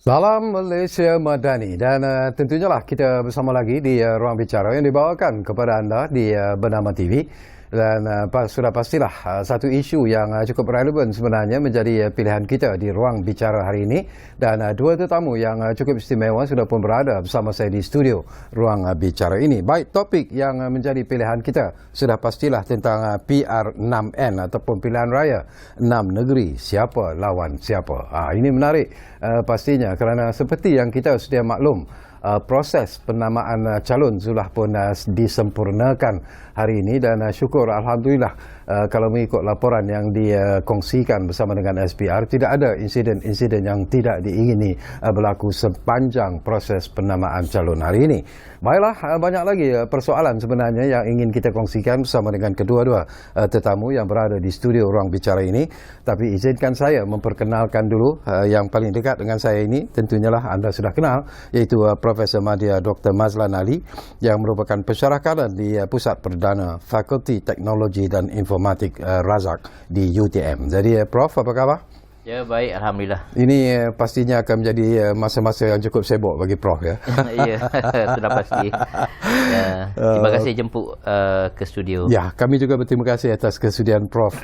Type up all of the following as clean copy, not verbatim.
Salam Malaysia Madani dan tentunya lah kita bersama lagi di Ruang Bicara yang dibawakan kepada anda di Bernama TV. Dan sudah pastilah satu isu yang cukup relevan sebenarnya menjadi pilihan kita di Ruang Bicara hari ini. Dan dua tetamu yang cukup istimewa sudah pun berada bersama saya di studio Ruang Bicara ini. Baik, topik yang menjadi pilihan kita sudah pastilah tentang PR6N ataupun pilihan raya 6 negeri, siapa lawan siapa. Ini menarik pastinya kerana seperti yang kita sedia maklum, proses penamaan calon sudah pun disempurnakan hari ini dan syukur Alhamdulillah kalau mengikut laporan yang dikongsikan bersama dengan SPR, tidak ada insiden-insiden yang tidak diingini berlaku sepanjang proses penamaan calon hari ini. Baiklah, banyak lagi persoalan sebenarnya yang ingin kita kongsikan bersama dengan kedua-dua tetamu yang berada di studio Ruang Bicara ini. Tapi izinkan saya memperkenalkan dulu yang paling dekat dengan saya ini, tentunya lah anda sudah kenal, iaitu Profesor Madya Dr. Mazlan Ali yang merupakan pensyarah kanan di Pusat Perdana Fakulti Teknologi dan Informatik Razak di UTM. Jadi Prof, apa khabar? Ya, baik, Alhamdulillah. Ini pastinya akan menjadi masa-masa yang cukup sibuk bagi Prof ya. Ya, sudah pasti. Ya, terima kasih jemput ke studio. Ya, kami juga berterima kasih atas kesudian Prof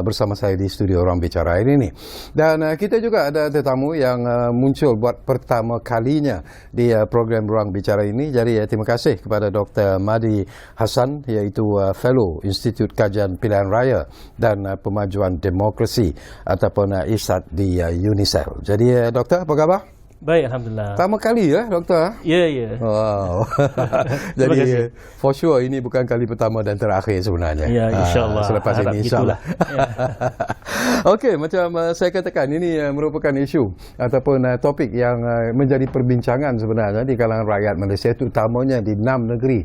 bersama saya di studio Ruang Bicara ini. Dan kita juga ada tetamu yang muncul buat pertama kalinya di program Ruang Bicara ini. Jadi terima kasih kepada Dr. Madi Hassan, iaitu Fellow Institut Kajian Pilihan Raya dan Pemajuan Demokrasi ataupun ISAT di UNICEF. Jadi doktor, apa khabar? Baik, Alhamdulillah. Pertama kali ya, doktor? Ya, ya. Wow. Jadi, for sure ini bukan kali pertama dan terakhir sebenarnya. Ya, insyaAllah. Selepas harap ini, insyaAllah. Ya. Okey, macam saya katakan, ini merupakan isu ataupun topik yang menjadi perbincangan sebenarnya di kalangan rakyat Malaysia, terutamanya di 6 negeri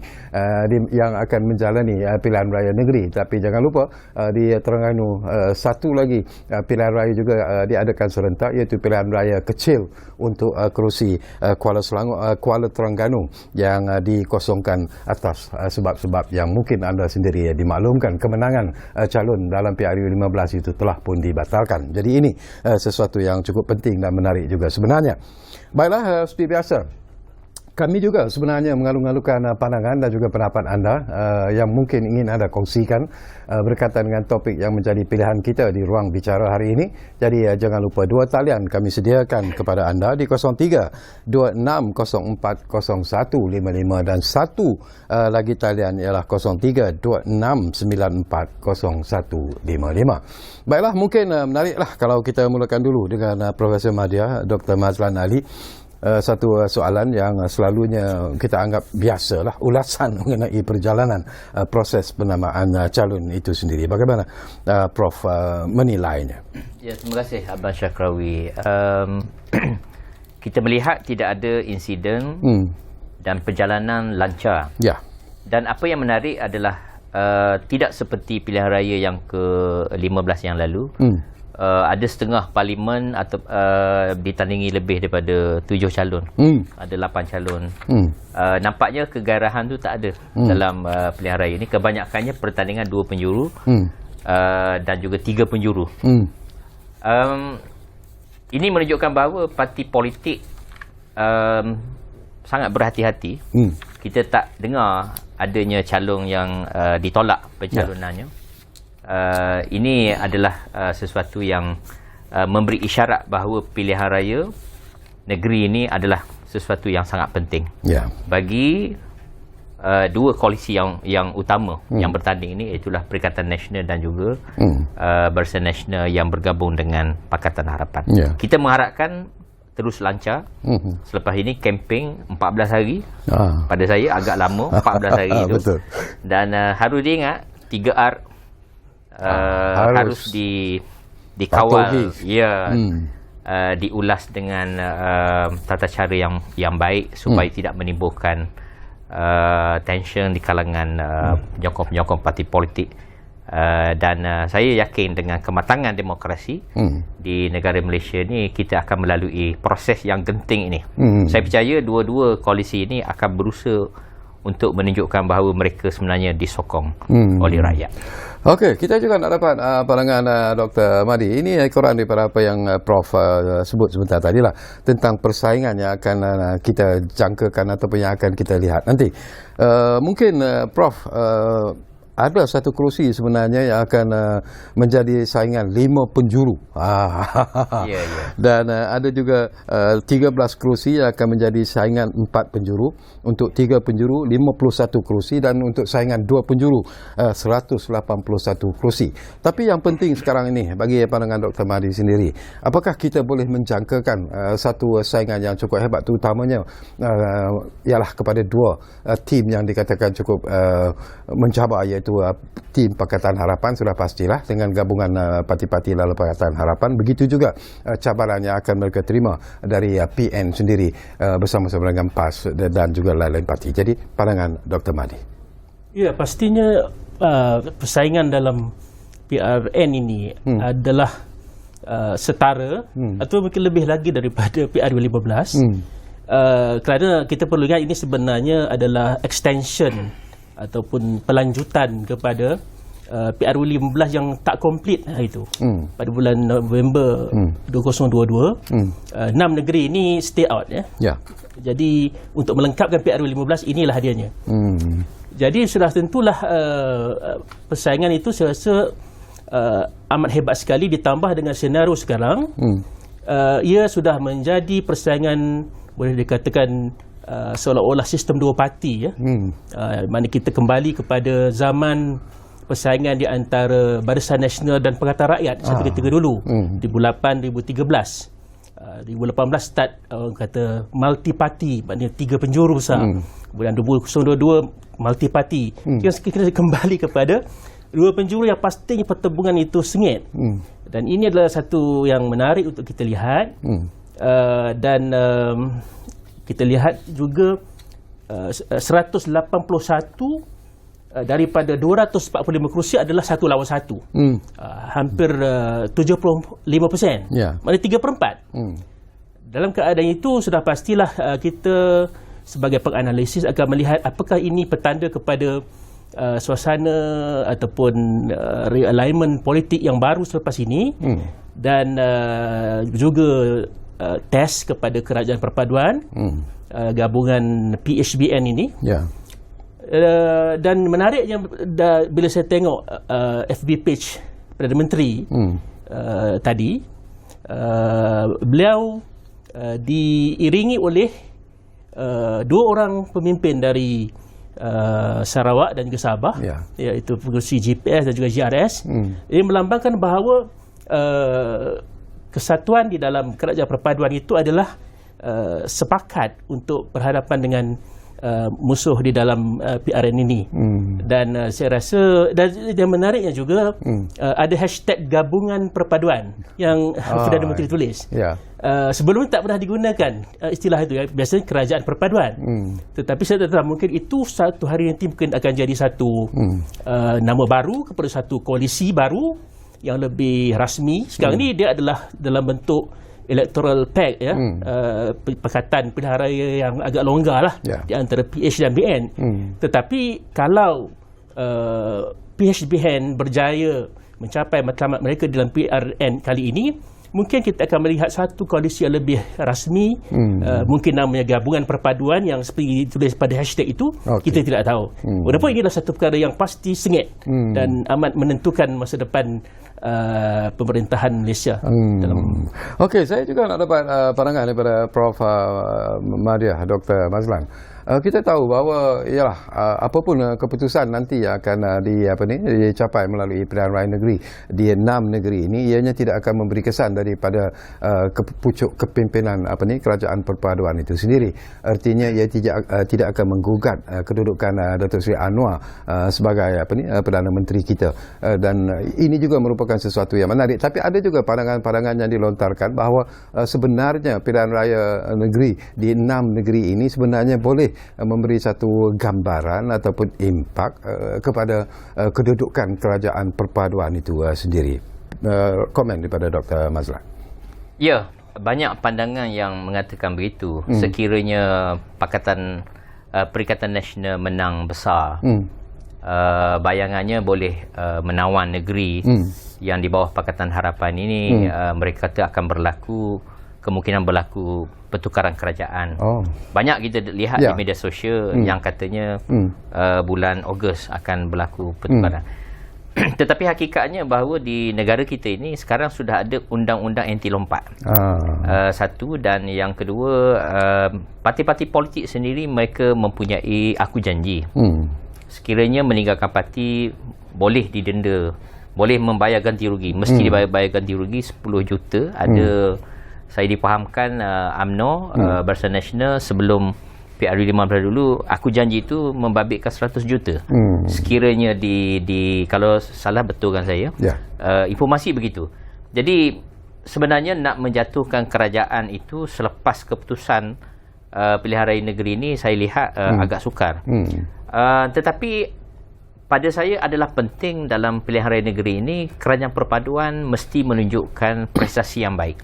yang akan menjalani pilihan raya negeri. Tapi jangan lupa, di Terengganu satu lagi pilihan raya juga diadakan serentak, iaitu pilihan raya kecil untuk kerusi Kuala Terengganu yang dikosongkan atas sebab-sebab yang mungkin anda sendiri dimaklumkan. Kemenangan calon dalam PRU 15 itu telah pun dibatalkan. Jadi ini sesuatu yang cukup penting dan menarik juga sebenarnya. Baiklah, seperti biasa, kami juga sebenarnya mengalu-alukan pandangan dan juga pendapat anda yang mungkin ingin anda kongsikan berkaitan dengan topik yang menjadi pilihan kita di Ruang Bicara hari ini. Jadi jangan lupa, dua talian kami sediakan kepada anda di 03 26040155 dan satu lagi talian ialah 03 26940155. Baiklah, mungkin menariklah kalau kita mulakan dulu dengan Profesor Madya Dr. Mazlan Ali. Satu soalan yang selalunya kita anggap biasalah, ulasan mengenai perjalanan proses penamaan calon itu sendiri. Bagaimana Prof menilainya? Ya, terima kasih Abang Syakrawi. Kita melihat tidak ada insiden dan perjalanan lancar. Ya. Dan apa yang menarik adalah tidak seperti pilihan raya yang ke-15 yang lalu. Ada setengah parlimen atau ditandingi lebih daripada 7 calon. Ada 8 calon. Nampaknya kegairahan tu tak ada dalam pilihan raya ini. Kebanyakannya pertandingan 2 penjuru dan juga 3 penjuru. Ini menunjukkan bahawa parti politik sangat berhati-hati. Kita tak dengar adanya calon yang ditolak pencalonannya. Ini adalah sesuatu yang memberi isyarat bahawa pilihan raya negeri ini adalah sesuatu yang sangat penting bagi dua koalisi yang utama yang bertanding ini, itulah Perikatan Nasional dan juga Barisan Nasional yang bergabung dengan Pakatan Harapan. Kita mengharapkan terus lancar. Selepas ini kempen 14 hari. Pada saya agak lama 14 hari itu. Betul. Dan harus diingat 3R harus dikawal, diulas dengan tata cara yang baik supaya tidak menimbulkan tension di kalangan penyokong-penyokong parti politik. Dan saya yakin dengan kematangan demokrasi di negara Malaysia ni, kita akan melalui proses yang genting ini. Saya percaya dua-dua koalisi ini akan berusaha untuk menunjukkan bahawa mereka sebenarnya disokong oleh rakyat. Okey, kita juga nak dapat pandangan Dr. Mahdi. Ini kurang daripada apa yang Prof sebut sebentar tadi lah, tentang persaingan yang akan kita jangkakan ataupun yang akan kita lihat nanti. Mungkin Prof ada satu kerusi sebenarnya yang akan menjadi saingan 5 penjuru. Dan ada juga 13 kerusi yang akan menjadi saingan 4 penjuru. Untuk 3 penjuru 51 kerusi, dan untuk saingan 2 penjuru 181 kerusi. Tapi yang penting sekarang ini bagi pandangan Dr. Mahdi sendiri, apakah kita boleh menjangkakan satu saingan yang cukup hebat, terutamanya ialah kepada 2 tim yang dikatakan cukup mencabar, iaitu tim Pakatan Harapan sudah pastilah dengan gabungan parti-parti lalu Pakatan Harapan. Begitu juga cabaran yang akan mereka terima dari PN sendiri bersama-sama dengan PAS dan juga lain-lain parti. Jadi pandangan Dr. Mahdi. Ya, pastinya persaingan dalam PRN ini adalah setara atau mungkin lebih lagi daripada PR2015. Kerana kita perlu ingat ini sebenarnya adalah extension ataupun pelanjutan kepada PR2015 yang tak komplit itu pada bulan November 2022. 6 negeri ini stay out ya. Jadi untuk melengkapkan PR2015 inilah hadiahnya. Jadi sudah tentulah persaingan itu saya rasa amat hebat sekali, ditambah dengan senario sekarang. Ia sudah menjadi persaingan boleh dikatakan seolah-olah sistem 2 parti mana kita kembali kepada zaman persaingan di antara Barisan Nasional dan Pakatan Rakyat satu ketika dulu 2008 2018 start kata multi party, maknanya 3 penjuru besar. Kemudian 2022 multi party. Kita kembali kepada 2 penjuru yang pastinya pertembungan itu sengit. Dan ini adalah satu yang menarik untuk kita lihat. Dan kita lihat juga 181 daripada 245 kerusi adalah 1 lawan 1. Hampir 75%. Maknanya 3/4. Dalam keadaan itu sudah pastilah kita sebagai penganalisis akan melihat apakah ini petanda kepada suasana ataupun realignment politik yang baru selepas ini, dan juga test kepada kerajaan perpaduan gabungan PHBN ini. Dan menariknya bila saya tengok FB page Perdana Menteri tadi, beliau diiringi oleh 2 orang pemimpin dari Sarawak dan juga Sabah, iaitu pengerusi GPS dan juga GRS. Ini melambangkan bahawa kesatuan di dalam kerajaan perpaduan itu adalah sepakat untuk berhadapan dengan musuh di dalam PRN ini. Dan saya rasa dan menariknya juga ada hashtag gabungan perpaduan yang Perdana Menteri tulis. Sebelum tak pernah digunakan istilah itu, biasanya kerajaan perpaduan. Tetapi saya tak tahu, mungkin itu satu hari nanti mungkin akan jadi satu nama baru kepada satu koalisi baru yang lebih rasmi. Sekarang ni dia adalah dalam bentuk electoral pact Pakatan Pilihan Raya yang agak longgar lah di antara PH dan BN. Tetapi kalau PHBN berjaya mencapai matlamat mereka dalam PRN kali ini, mungkin kita akan melihat satu koalisi yang lebih rasmi. Mungkin namanya gabungan perpaduan yang seperti ditulis pada hashtag itu. Kita tidak tahu. Walaupun ini adalah satu perkara yang pasti sengit dan amat menentukan masa depan pemerintahan Malaysia. Okey, saya juga nak dapat pandangan daripada Prof Mahdiah, Dr. Mazlan. Kita tahu bahawa ialah apapun keputusan nanti yang akan dicapai melalui pilihan raya negeri di 6 negeri ini, ianya tidak akan memberi kesan daripada pucuk kepimpinan kerajaan perpaduan itu sendiri. Artinya ia tidak akan menggugat kedudukan Datuk Seri Anwar sebagai Perdana Menteri kita. Dan ini juga merupakan sesuatu yang menarik. Tapi ada juga pandangan-pandangan yang dilontarkan bahawa sebenarnya pilihan raya negeri di 6 negeri ini sebenarnya boleh memberi satu gambaran ataupun impak kepada kedudukan kerajaan perpaduan itu sendiri. Komen daripada Dr. Mazlan. Ya, banyak pandangan yang mengatakan begitu. Sekiranya Pakatan Perikatan Nasional menang besar, bayangannya boleh menawan negeri yang di bawah Pakatan Harapan ini, mereka kata akan kemungkinan berlaku pertukaran kerajaan. Banyak kita lihat di media sosial yang katanya bulan Ogos akan berlaku pertukaran. Tetapi hakikatnya bahawa di negara kita ini sekarang sudah ada undang-undang anti lompat. Satu, dan yang kedua, parti-parti politik sendiri mereka mempunyai aku janji. Sekiranya meninggalkan parti boleh didenda, boleh membayar ganti rugi, mesti dibayar ganti rugi 10 juta. Ada saya dipahamkan UMNO, Barisan Nasional, sebelum PRU 15 dulu, aku janji itu membabitkan 100 juta. Sekiranya kalau salah betulkan saya, informasi begitu. Jadi sebenarnya nak menjatuhkan kerajaan itu selepas keputusan pilihan raya negeri ini, saya lihat agak sukar. Tetapi pada saya adalah penting dalam pilihan raya negeri ini, kerajaan perpaduan mesti menunjukkan prestasi yang baik.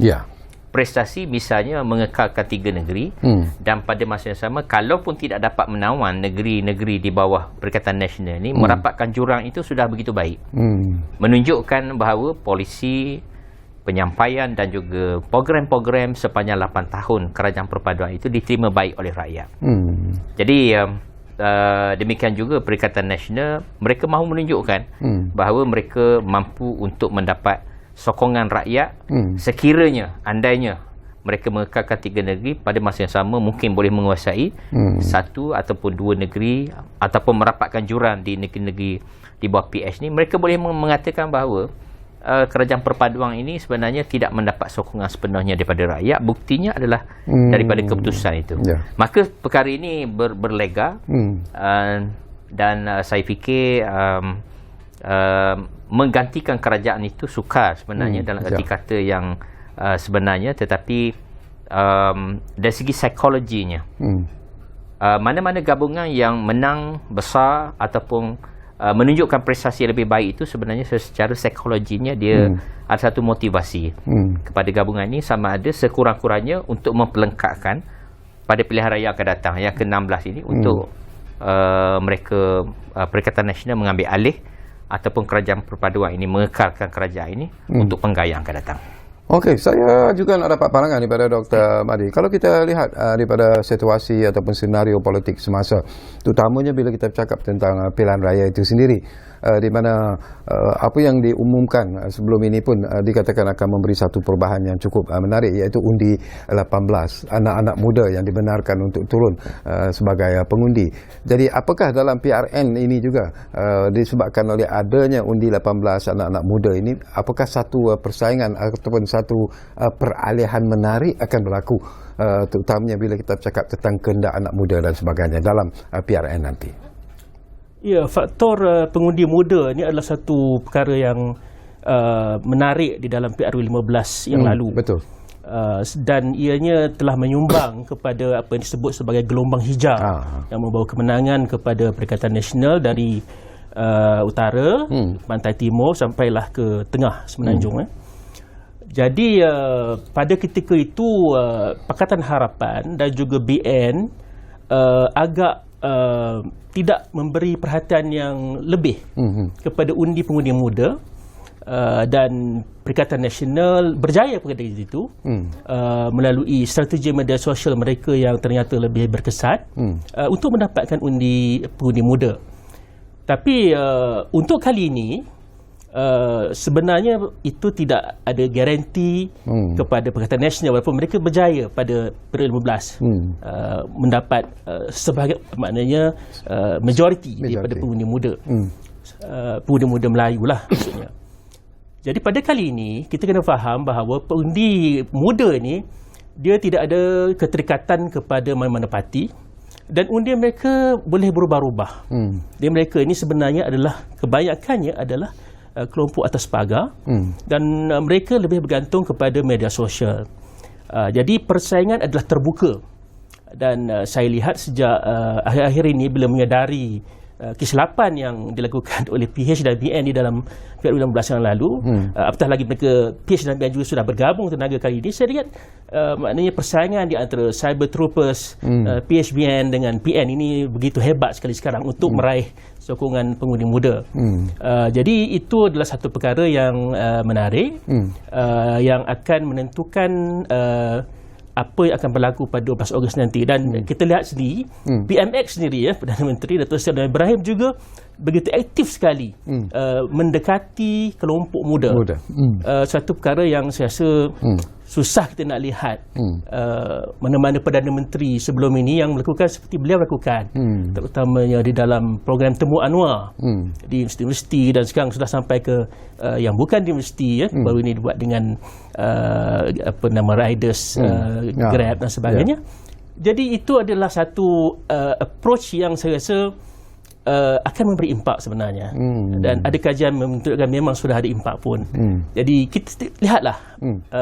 Prestasi misalnya mengekalkan 3 negeri, dan pada masa yang sama, kalaupun tidak dapat menawan negeri-negeri di bawah Perikatan Nasional ini, merapatkan jurang itu sudah begitu baik. Menunjukkan bahawa polisi, penyampaian dan juga program-program sepanjang 8 tahun kerajaan perpaduan itu diterima baik oleh rakyat. Jadi demikian juga Perikatan Nasional, mereka mahu menunjukkan bahawa mereka mampu untuk mendapat sokongan rakyat sekiranya, andainya mereka mengekalkan 3 negeri, pada masa yang sama mungkin boleh menguasai 1 ataupun 2 negeri, ataupun merapatkan jurang di negeri-negeri di bawah PH ni. Mereka boleh mengatakan bahawa kerajaan perpaduan ini sebenarnya tidak mendapat sokongan sepenuhnya daripada rakyat. Buktinya adalah daripada keputusan itu. Maka perkara ini berlega, dan saya fikir menggantikan kerajaan itu sukar sebenarnya dalam erti kata yang sebenarnya, tetapi dari segi psikologinya, mana-mana gabungan yang menang besar ataupun menunjukkan prestasi lebih baik itu sebenarnya secara psikologinya dia ada satu motivasi kepada gabungan ini, sama ada sekurang-kurangnya untuk mempelengkapkan pada pilihan raya akan datang yang ke-16 ini, untuk mereka Perikatan Nasional mengambil alih ataupun kerajaan perpaduan ini mengekalkan kerajaan ini untuk penggaya yang akan datang. Okey, saya juga nak dapat pandangan daripada Dr. Madi. Kalau kita lihat daripada situasi ataupun senario politik semasa, terutamanya bila kita bercakap tentang pilihan raya itu sendiri, di mana apa yang diumumkan sebelum ini pun dikatakan akan memberi satu perubahan yang cukup menarik, iaitu undi 18, anak-anak muda yang dibenarkan untuk turun sebagai pengundi. Jadi apakah dalam PRN ini juga disebabkan oleh adanya undi 18 anak-anak muda ini, apakah satu persaingan ataupun satu peralihan menarik akan berlaku, terutamanya bila kita bercakap tentang kehendak anak muda dan sebagainya dalam PRN nanti? Ya, faktor pengundi muda ni adalah satu perkara yang menarik di dalam PRU 15 yang lalu. Betul. Dan ianya telah menyumbang kepada apa yang disebut sebagai gelombang hijau yang membawa kemenangan kepada Perikatan Nasional dari utara, pantai timur sampailah ke tengah semenanjung. Jadi pada ketika itu Pakatan Harapan dan juga BN agak tidak memberi perhatian yang lebih kepada undi pengundi muda, dan Perikatan Nasional berjaya pada itu melalui strategi media sosial mereka yang ternyata lebih berkesan untuk mendapatkan undi pengundi muda. Tapi untuk kali ini sebenarnya itu tidak ada garanti kepada Perikatan Nasional, walaupun mereka berjaya pada periode 15 mendapat sebagai maknanya majoriti daripada pengundi muda, pengundi muda Melayu lah maksudnya. Jadi pada kali ini kita kena faham bahawa pengundi muda ni dia tidak ada keterikatan kepada mana-mana parti, dan undi mereka boleh berubah-ubah. Dan mereka ini sebenarnya adalah kebanyakannya adalah kelompok atas pagar, dan mereka lebih bergantung kepada media sosial. Jadi persaingan adalah terbuka, dan saya lihat sejak akhir-akhir ini bila menyadari kesilapan yang dilakukan oleh PH dan BN di dalam PRU 16 yang lalu. Apatah lagi mereka PH dan BN juga sudah bergabung tenaga kali ini. Saya lihat maknanya persaingan di antara Cyber Troopers, PHBN dengan PN ini begitu hebat sekali sekarang untuk meraih sokongan pengundi muda. Jadi itu adalah satu perkara yang menarik yang akan menentukan apa yang akan berlaku pada 12 Ogos nanti. Dan kita lihat sendiri PMX sendiri, Perdana Menteri Datuk Seri Abdul Ibrahim juga begitu aktif sekali mendekati kelompok muda. Suatu perkara yang saya rasa susah kita nak lihat mana-mana Perdana Menteri sebelum ini yang melakukan seperti beliau lakukan, terutamanya di dalam program Temu Anwar di universiti, dan sekarang sudah sampai ke yang bukan di universiti, baru ini dibuat dengan riders, Grab dan sebagainya. Jadi itu adalah satu approach yang saya rasa akan memberi impak sebenarnya. Dan ada kajian menunjukkan memang sudah ada impak pun. Jadi kita lihatlah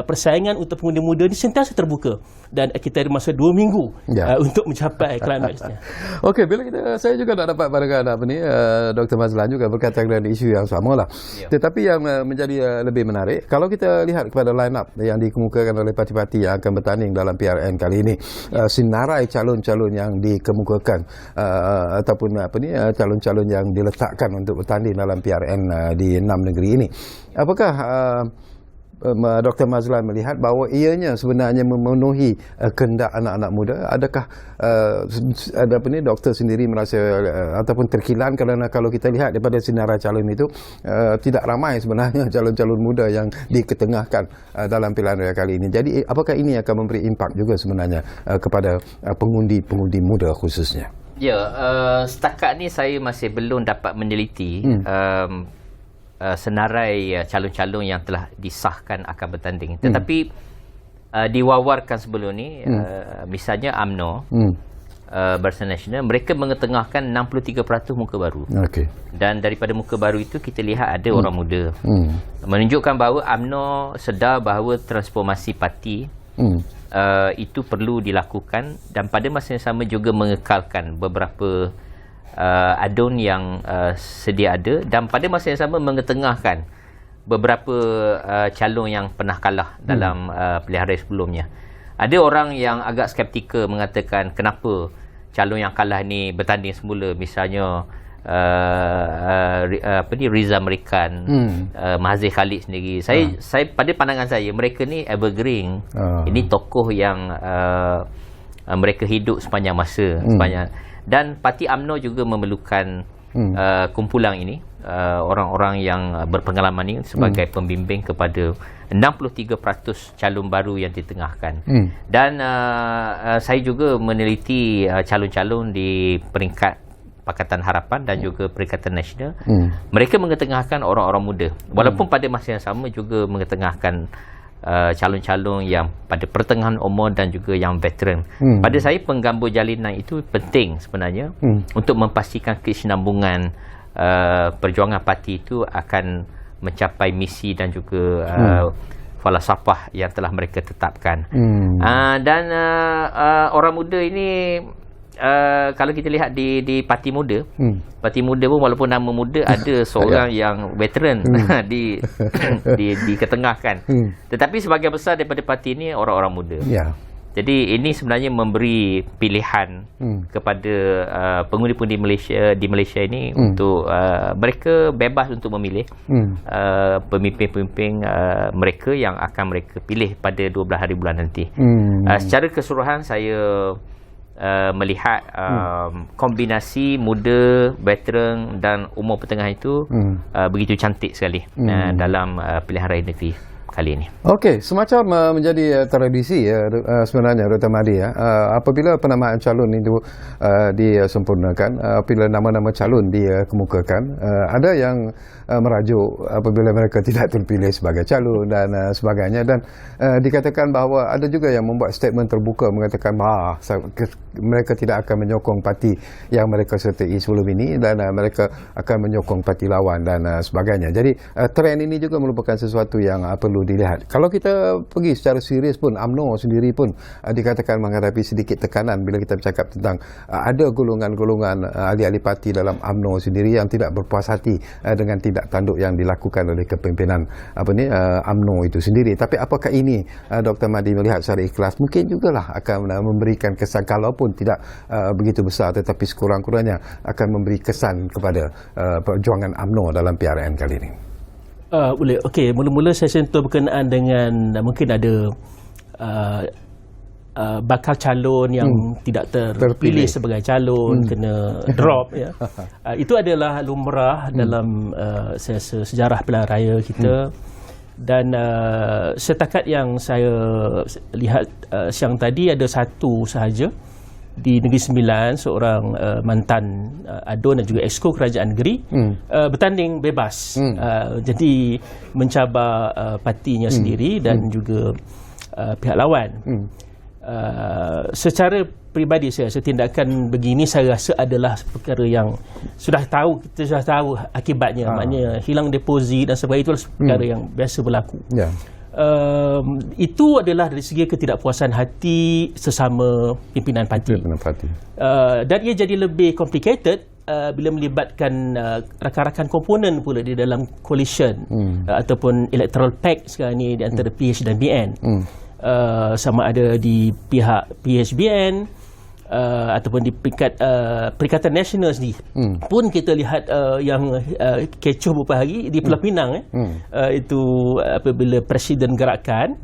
persaingan untuk pengundi muda ini sentiasa terbuka, dan kita ada masa 2 minggu untuk mencapai klimaksnya. Okey, bila saya juga nak dapat pandangan Dr. Mazlan juga berkaitan dengan isu yang sama lah. Tetapi yang menjadi lebih menarik, kalau kita lihat kepada line up yang dikemukakan oleh parti-parti yang akan bertanding dalam PRN kali ini, sinarai calon-calon yang dikemukakan ataupun calon-calon yang diletakkan untuk bertanding dalam PRN di 6 negeri ini, apakah Dr. Mazlan melihat bahawa ianya sebenarnya memenuhi kehendak anak-anak muda? Adakah doktor sendiri merasa ataupun terkilan kerana kalau kita lihat daripada sinarai calon itu tidak ramai sebenarnya calon-calon muda yang diketengahkan dalam pilihan raya kali ini. Jadi apakah ini akan memberi impak juga sebenarnya kepada pengundi-pengundi muda khususnya? Ya, setakat ni saya masih belum dapat meneliti senarai calon-calon yang telah disahkan akan bertanding. Tetapi diwawarkan sebelum ni, misalnya UMNO, Barisan Nasional, mereka mengetengahkan 63% muka baru. Dan daripada muka baru itu kita lihat ada orang muda. Menunjukkan bahawa UMNO sedar bahawa transformasi parti itu perlu dilakukan, dan pada masa yang sama juga mengekalkan beberapa adun yang sedia ada, dan pada masa yang sama mengetengahkan beberapa calon yang pernah kalah dalam pilihan raya sebelumnya. Ada orang yang agak skeptikal mengatakan kenapa calon yang kalah ni bertanding semula, misalnya Riza Merikan, Mahathir Khalid sendiri. Saya pada pandangan saya, mereka ni evergreen. Ini tokoh yang mereka hidup sepanjang masa, dan parti UMNO juga memerlukan kumpulan ini, orang-orang yang berpengalaman ini sebagai pembimbing kepada 63% calon baru yang ditengahkan. Dan saya juga meneliti calon-calon di peringkat Pakatan Harapan dan juga Perikatan Nasional. Mereka mengetengahkan orang-orang muda, walaupun pada masa yang sama juga mengetengahkan calon-calon yang pada pertengahan umur dan juga yang veteran. Pada saya penggambur jalinan itu penting sebenarnya untuk memastikan kesinambungan perjuangan parti itu akan mencapai misi dan juga falsafah yang telah mereka tetapkan. Dan orang muda ini, kalau kita lihat di parti muda, parti muda pun walaupun nama muda, ada seorang yang veteran diketengahkan. Tetapi sebagian besar daripada parti ini orang-orang muda. Jadi ini sebenarnya memberi pilihan kepada pengundi-pengundi di Malaysia ini untuk mereka bebas untuk memilih pemimpin-pemimpin mereka yang akan mereka pilih pada 12 hari bulan nanti. Secara keseluruhan saya melihat kombinasi muda, veteran dan umur pertengahan itu begitu cantik sekali dalam pilihan raya negeri kali ini. Okey, semacam menjadi tradisi sebenarnya, Dr. Mahdi, apabila penamaan calon itu disempurnakan, apabila nama-nama calon dikemukakan, ada yang merajuk apabila mereka tidak terpilih sebagai calon dan sebagainya, dan dikatakan bahawa ada juga yang membuat statement terbuka mengatakan bahawa mereka tidak akan menyokong parti yang mereka sertai sebelum ini, dan mereka akan menyokong parti lawan dan sebagainya. Jadi trend ini juga merupakan sesuatu yang perlu perlu dilihat. Kalau kita pergi secara serius pun, UMNO sendiri pun dikatakan menghadapi sedikit tekanan bila kita bercakap tentang ada golongan-golongan ahli-ahli parti dalam UMNO sendiri yang tidak berpuas hati dengan tindak tanduk yang dilakukan oleh kepimpinan UMNO itu sendiri. Tapi apakah ini Dr. Mahdi melihat secara ikhlas? Mungkin jugalah akan memberikan kesan, kalaupun tidak begitu besar, tetapi sekurang-kurangnya akan memberi kesan kepada perjuangan UMNO dalam PRN kali ini. Boleh. Okey, mula-mula saya sentuh berkenaan dengan mungkin ada bakal calon yang tidak terpilih sebagai calon kena drop ya. Itu adalah lumrah dalam sejarah pilihan raya kita. Dan setakat yang saya lihat siang tadi ada satu sahaja di Negeri Sembilan, seorang mantan ADUN dan juga Exco Kerajaan Negeri bertanding bebas. Jadi mencabar partinya sendiri dan juga pihak lawan. Secara peribadi saya rasa tindakan begini saya rasa adalah perkara yang kita sudah tahu akibatnya. Maknanya hilang deposit dan sebagainya, itu perkara yang biasa berlaku. Itu adalah dari segi ketidakpuasan hati sesama pimpinan parti. Dan ia jadi lebih complicated bila melibatkan rakan-rakan komponen pula di dalam coalition ataupun electoral pact sekarang ni di antara PH dan BN. Sama ada di pihak PHBN ataupun di Perikatan Nasional sendiri pun kita lihat yang kecoh beberapa hari di Pulau Pinang itu apabila Presiden gerakan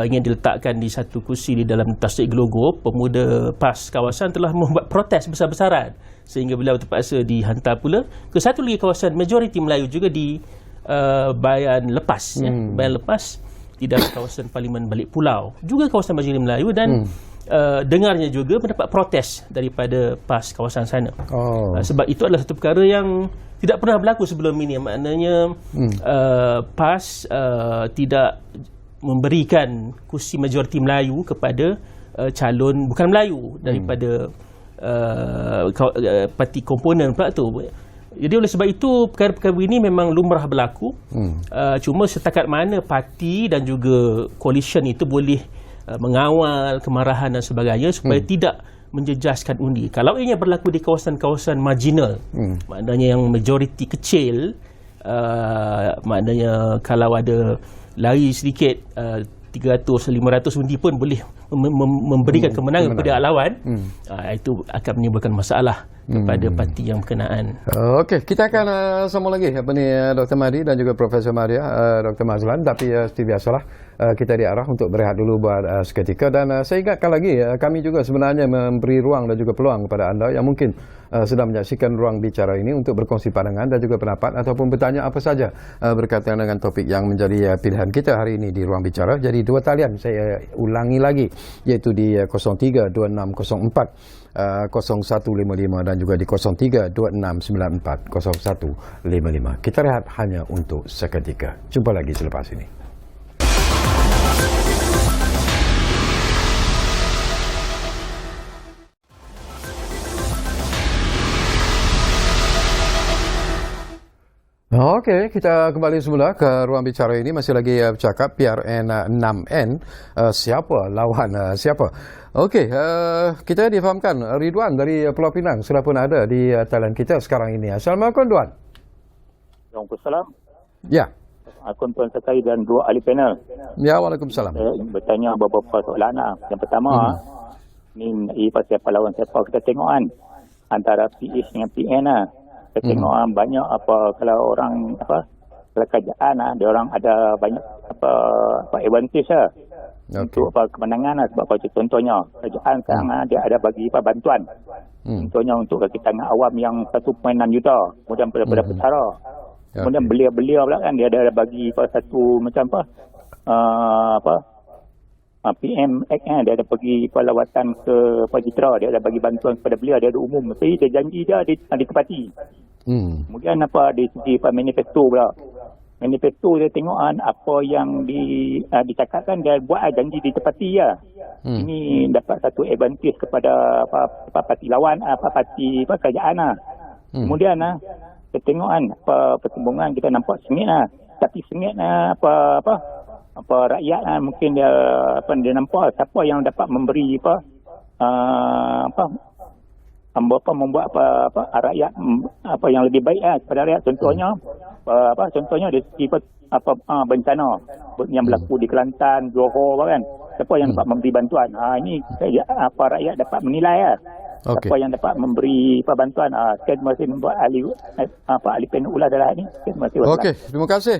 ingin diletakkan di satu kursi di dalam Tasik Gelogor, pemuda PAS kawasan telah membuat protes besar-besaran sehingga beliau terpaksa dihantar pula ke satu lagi kawasan majoriti Melayu juga di Bayan Lepas Bayan Lepas di dalam kawasan Parlimen Balik Pulau, juga kawasan majoriti Melayu, dan dengarnya juga mendapat protes daripada PAS kawasan sana. Sebab itu adalah satu perkara yang tidak pernah berlaku sebelum ini. Maknanya PAS tidak memberikan kursi majoriti Melayu kepada calon bukan Melayu daripada parti komponen pula tu. Jadi oleh sebab itu perkara-perkara ini memang lumrah berlaku. Cuma setakat mana parti dan juga coalition itu boleh mengawal kemarahan dan sebagainya supaya tidak menjejaskan undi. Kalau ini berlaku di kawasan-kawasan marginal, maknanya yang majoriti kecil, maknanya kalau ada lari sedikit 300-500 undi pun boleh memberikan kemenangan kepada lawan, itu akan menimbulkan masalah kepada parti yang berkenaan. Okey, kita akan sambung lagi Dr. Mahdi dan juga Profesor Maria, Dr. Mazlan, tapi seperti biasalah kita diarah untuk berehat dulu buat seketika. Dan saya ingatkan lagi, kami juga sebenarnya memberi ruang dan juga peluang kepada anda yang mungkin sedang menyaksikan ruang bicara ini untuk berkongsi pandangan dan juga pendapat ataupun bertanya apa saja berkaitan dengan topik yang menjadi pilihan kita hari ini di ruang bicara. Jadi dua talian saya ulangi lagi, iaitu di 032604 0155 dan juga di 0326940155. Kita rehat hanya untuk seketika. Jumpa lagi selepas ini. Okey, kita kembali semula ke ruang bicara ini. Masih lagi bercakap PRN 6N, siapa lawan siapa. Okey, kita difahamkan Ridwan dari Pulau Pinang sudah pun ada di talian kita sekarang ini. Assalamualaikum Tuan. Waalaikumsalam. Ya. Aku Tuan Sekali dan dua ahli panel. Ya, waalaikumsalam. Saya bertanya beberapa soalan. Yang pertama, ni pasal lawan siapa, kita tengok kan antara PH dengan PN Kita tengok banyak kalau orang kalau kerajaan dia orang ada banyak advantage untuk kemenangan sebab contohnya kerajaan sekarang dia ada bagi bantuan. Contohnya untuk kita dengan awam yang 1.6 juta, kemudian pada pesara. Kemudian belia-belia pula kan dia ada bagi satu macam PM Act dia ada pergi lawatan ke Pajitra, dia ada bagi bantuan kepada belia, dia ada umum. Tapi dia janji dia ditepati. Kemudian dari segi manifesto pula. Manifesto dia tengok apa yang dicakapkan, dia buat janji ditepati ya. Ini dapat satu advantage kepada parti lawan, parti kerajaan Kemudian kita tengok pertembungan kita nampak sengit tapi sengit apa rakyat mungkin dia nampak siapa yang dapat memberi membuat rakyat apa yang lebih baik kepada rakyat. Contohnya dari segi bencana yang berlaku di Kelantan, Johor kan, siapa yang dapat memberi bantuan. Ini rakyat dapat menilai siapa yang dapat memberi bantuan. Sekian terima kasih buat ahli panel ulas adalah ni. Terima kasih. Okey, terima kasih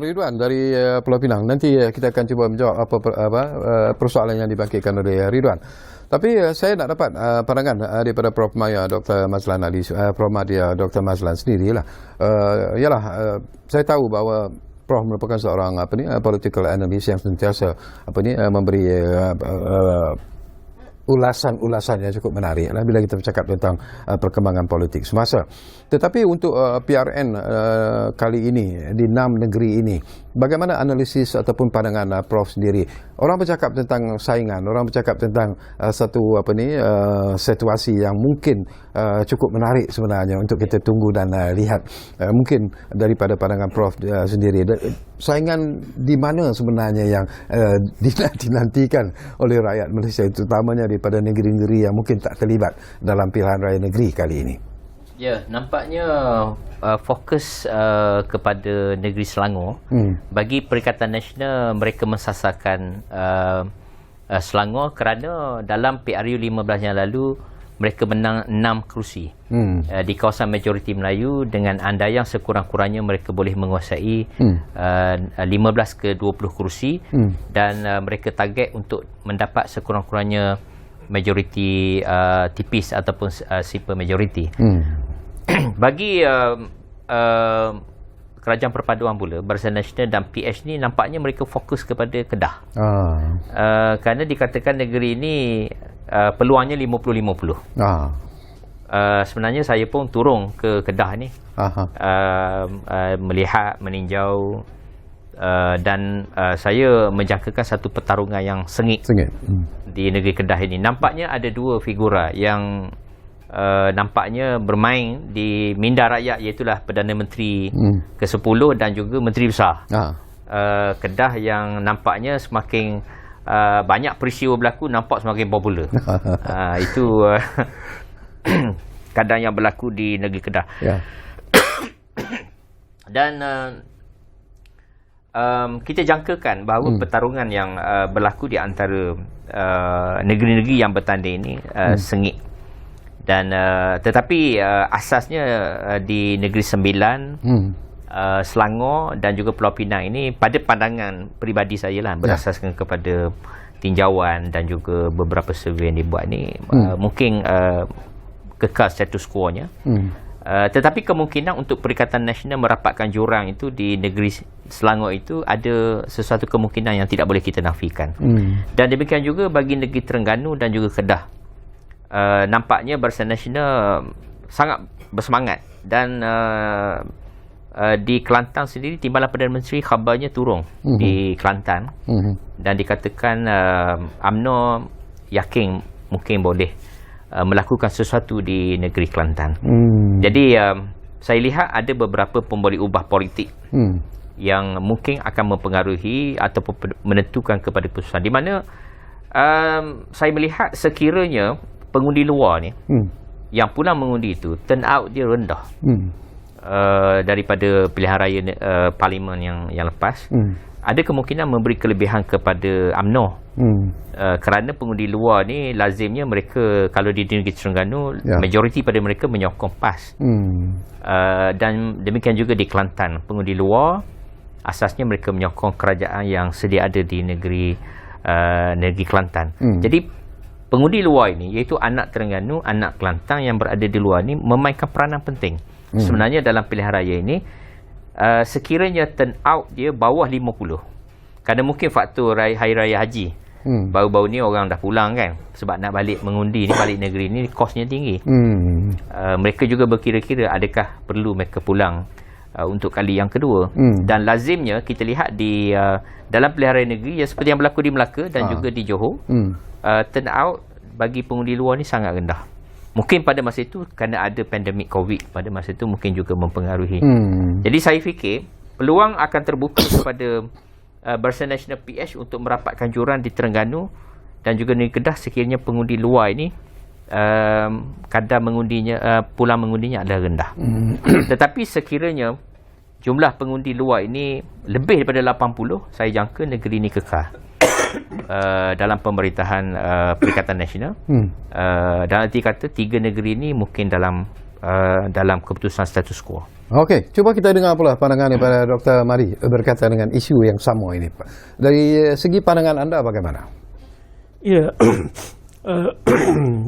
Ridwan dari Pulau Pinang. Nanti kita akan cuba menjawab apa persoalan yang dibangkitkan oleh Ridwan. Tapi saya nak dapat pandangan daripada Prof Maya Dr. Mazlan Ali, Prof Madia Dr. Mazlan sendirilah. Saya tahu bahawa Prof merupakan seorang political analyst yang sentiasa memberi ulasan-ulasan yang cukup menarik bila kita bercakap tentang perkembangan politik semasa. Tetapi untuk PRN kali ini di 6 negeri ini, bagaimana analisis ataupun pandangan Prof sendiri? Orang bercakap tentang saingan, orang bercakap tentang satu situasi yang mungkin cukup menarik sebenarnya untuk kita tunggu dan lihat. Mungkin daripada pandangan Prof sendiri, saingan di mana sebenarnya yang dinantikan oleh rakyat Malaysia, terutamanya daripada negeri-negeri yang mungkin tak terlibat dalam pilihan raya negeri kali ini? Ya, nampaknya fokus kepada negeri Selangor. Bagi Perikatan Nasional, mereka mensasarkan Selangor kerana dalam PRU 15 yang lalu mereka menang 6 kerusi di kawasan majoriti Melayu, dengan andaian sekurang-kurangnya mereka boleh menguasai 15 ke 20 kerusi, dan mereka target untuk mendapat sekurang-kurangnya majoriti tipis ataupun super majoriti. Bagi Kerajaan Perpaduan pula, Barisan Nasional dan PH ni nampaknya mereka fokus kepada Kedah. Kerana dikatakan negeri ini peluangnya 50-50. Sebenarnya saya pun turun ke Kedah ni, melihat, meninjau, dan saya menjangkakan satu pertarungan yang sengit. Di negeri Kedah ini. Nampaknya ada 2 figura yang nampaknya bermain di minda rakyat, iaitulah Perdana Menteri ke-10 dan juga Menteri Besar. Kedah yang nampaknya semakin banyak peristiwa berlaku, nampak semakin popular. Itu keadaan yang berlaku di negeri Kedah. Dan kita jangkakan bahawa pertarungan yang berlaku di antara negeri-negeri yang bertanding ini sengit. Dan tetapi asasnya di Negeri Sembilan, Selangor dan juga Pulau Pinang ini, pada pandangan peribadi saya lah, berasaskan kepada tinjauan dan juga beberapa survey yang dibuat ni, mungkin kekal status quo-nya. Tetapi kemungkinan untuk Perikatan Nasional merapatkan jurang itu di negeri Selangor itu ada sesuatu kemungkinan yang tidak boleh kita nafikan. Dan demikian juga bagi negeri Terengganu dan juga Kedah. Nampaknya Barisan Nasional sangat bersemangat, dan di Kelantan sendiri Timbalan Perdana Menteri khabarnya turun di Kelantan, dan dikatakan UMNO yakin mungkin boleh melakukan sesuatu di negeri Kelantan. Jadi saya lihat ada beberapa pemberi ubah politik yang mungkin akan mempengaruhi ataupun menentukan kepada keputusan, di mana saya melihat sekiranya pengundi luar ni yang pulang mengundi itu turn out dia rendah daripada pilihan raya parlimen yang lepas, ada kemungkinan memberi kelebihan kepada UMNO. Kerana pengundi luar ni lazimnya mereka, kalau di negeri Terengganu, majoriti pada mereka menyokong PAS. Dan demikian juga di Kelantan, pengundi luar asasnya mereka menyokong kerajaan yang sedia ada di negeri Kelantan. Jadi pengundi luar ini, iaitu anak Terengganu, anak Kelantan yang berada di luar ni, memainkan peranan penting sebenarnya dalam pilihan raya ini. Sekiranya turn out dia bawah 50, kerana mungkin faktor Hari Raya Haji, baru-baru ni orang dah pulang kan, sebab nak balik mengundi ni, balik negeri ni kosnya tinggi. Mereka juga berkira-kira adakah perlu mereka pulang untuk kali yang kedua. Dan lazimnya kita lihat di dalam pilihan raya negeri, ya, seperti yang berlaku di Melaka dan juga di Johor, turn out bagi pengundi luar ni sangat rendah. Mungkin pada masa itu kerana ada pandemik COVID pada masa itu, mungkin juga mempengaruhi. Jadi saya fikir peluang akan terbuka kepada Barisan Nasional PH untuk merapatkan joran di Terengganu dan juga negeri Kedah sekiranya pengundi luar ini kadar mengundinya, pulang mengundinya adalah rendah. Tetapi sekiranya jumlah pengundi luar ini lebih daripada 80, saya jangka negeri ini kekal dalam pemerintahan Perikatan Nasional. Dalam arti kata 3 negeri ini mungkin dalam keputusan status quo. Okey, cuba kita dengar pula pandangan daripada Dr. Mari berkaitan dengan isu yang sama ini, Pak. Dari segi pandangan anda bagaimana? Ya,